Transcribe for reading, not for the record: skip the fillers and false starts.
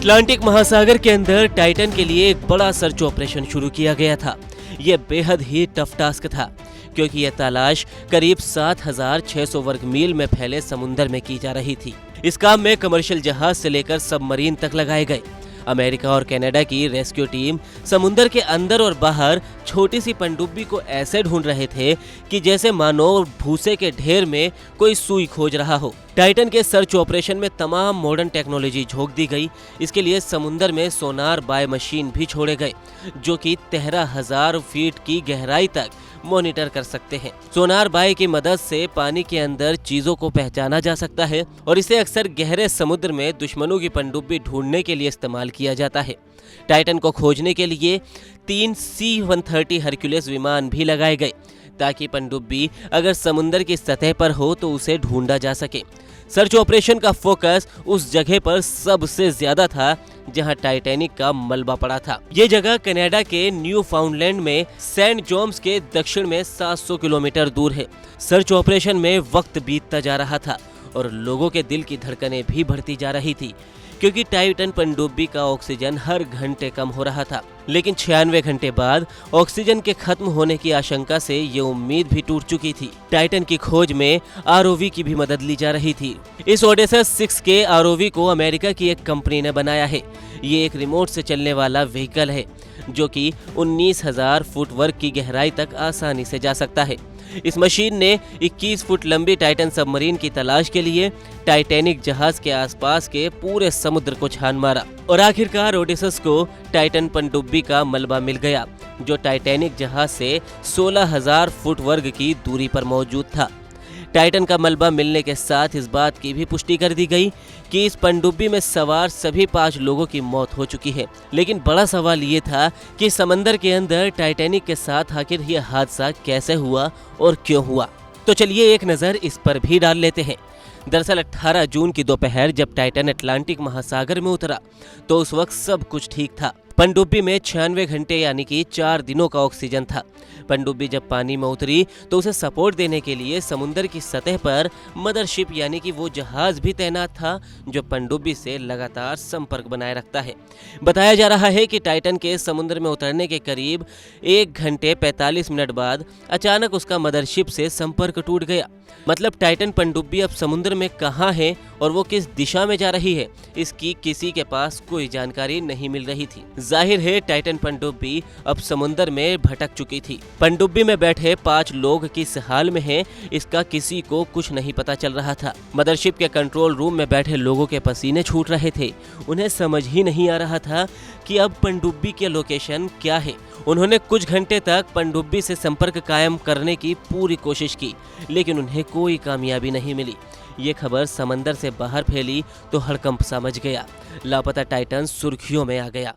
Atlantic महासागर के अंदर टाइटन के लिए एक बड़ा सर्च ऑपरेशन शुरू किया गया था। यह बेहद ही टफ टास्क था क्योंकि यह तलाश करीब 7,600 वर्ग मील में फैले समुद्र में की जा रही थी। इस काम में कमर्शियल जहाज से लेकर सबमरीन तक लगाए गए। अमेरिका और कनाडा की रेस्क्यू टीम समुद्र के अंदर और बाहर छोटी सी पनडुब्बी को ऐसे ढूंढ रहे थे कि जैसे मानो भूसे के ढेर में कोई सुई खोज रहा हो। टाइटन के सर्च ऑपरेशन में तमाम मॉडर्न टेक्नोलॉजी झोंक दी गई। इसके लिए समुद्र में सोनार बाय मशीन भी छोड़े गए जो कि 13,000 फीट की गहराई तक मॉनिटर कर सकते हैं। सोनार बाय की मदद से पानी के अंदर चीजों को पहचाना जा सकता है और इसे अक्सर गहरे समुद्र में दुश्मनों की पनडुब्बी ढूंढने के लिए इस्तेमाल किया जाता है। टाइटन को खोजने के लिए 3 C-130 हरक्यूलिस विमान भी लगाए गए ताकि पनडुब्बी अगर समुद्र की सतह पर हो तो उसे ढूंढा जा सके। सर्च ऑपरेशन का फोकस उस जगह पर सबसे ज्यादा था जहां टाइटैनिक का मलबा पड़ा था। ये जगह कनाडा के न्यू फाउंडलैंड में सेंट जोम्स के दक्षिण में 700 किलोमीटर दूर है। सर्च ऑपरेशन में वक्त बीतता जा रहा था और लोगों के दिल की धड़कनें भी बढ़ती जा रही थी क्योंकि टाइटन पनडुब्बी का ऑक्सीजन हर घंटे कम हो रहा था। लेकिन 96 घंटे बाद ऑक्सीजन के खत्म होने की आशंका से ये उम्मीद भी टूट चुकी थी। टाइटन की खोज में ROV की भी मदद ली जा रही थी। इस ओडेसस 6 के ROV को अमेरिका की एक कंपनी ने बनाया है। ये एक रिमोट से चलने वाला व्हीकल है जो कि 19,000 फुट वर्ग की गहराई तक आसानी से जा सकता है। इस मशीन ने 21 फुट लंबी टाइटन सबमरीन की तलाश के लिए टाइटैनिक जहाज के आसपास के पूरे समुद्र को छान मारा और आखिरकार ओडेसस को टाइटन पनडुब्बी का मलबा मिल गया जो टाइटैनिक जहाज से 16,000 फुट वर्ग की दूरी पर मौजूद था। टाइटन का मलबा मिलने के साथ इस बात की भी पुष्टि कर दी गई कि इस पनडुब्बी में सवार सभी 5 लोगों की मौत हो चुकी है। लेकिन बड़ा सवाल ये था कि समंदर के अंदर टाइटैनिक के साथ आखिर यह हादसा कैसे हुआ और क्यों हुआ। तो चलिए एक नज़र इस पर भी डाल लेते हैं। दरअसल 18 जून की दोपहर जब टाइटन अटलांटिक महासागर में उतरा तो उस वक्त सब कुछ ठीक था। पनडुब्बी में 96 घंटे यानी कि 4 दिनों का ऑक्सीजन था। पनडुब्बी जब पानी में उतरी तो उसे सपोर्ट देने के लिए समुद्र की सतह पर मदरशिप यानी कि वो जहाज भी तैनात था जो पनडुब्बी से लगातार संपर्क बनाए रखता है। बताया जा रहा है कि टाइटन के समुद्र में उतरने के करीब 1 घंटे 45 मिनट बाद अचानक उसका मदरशिप से संपर्क टूट गया। मतलब टाइटन पनडुब्बी अब समुद्र में कहाँ है और वो किस दिशा में जा रही है इसकी किसी के पास कोई जानकारी नहीं मिल रही थी। जाहिर है टाइटन पनडुब्बी अब समुद्र में भटक चुकी थी। पनडुब्बी में बैठे 5 लोग किस हाल में हैं इसका किसी को कुछ नहीं पता चल रहा था। मदरशिप के कंट्रोल रूम में बैठे लोगों के पसीने छूट रहे थे। उन्हें समझ ही नहीं आ रहा था कि अब पनडुब्बी के लोकेशन क्या है। उन्होंने कुछ घंटे तक पनडुब्बी से संपर्क कायम करने की पूरी कोशिश की लेकिन उन्हें कोई कामयाबी नहीं मिली। ये खबर समंदर से बाहर फैली तो हड़कंप सा मच गया। लापता टाइटन सुर्खियों में आ गया।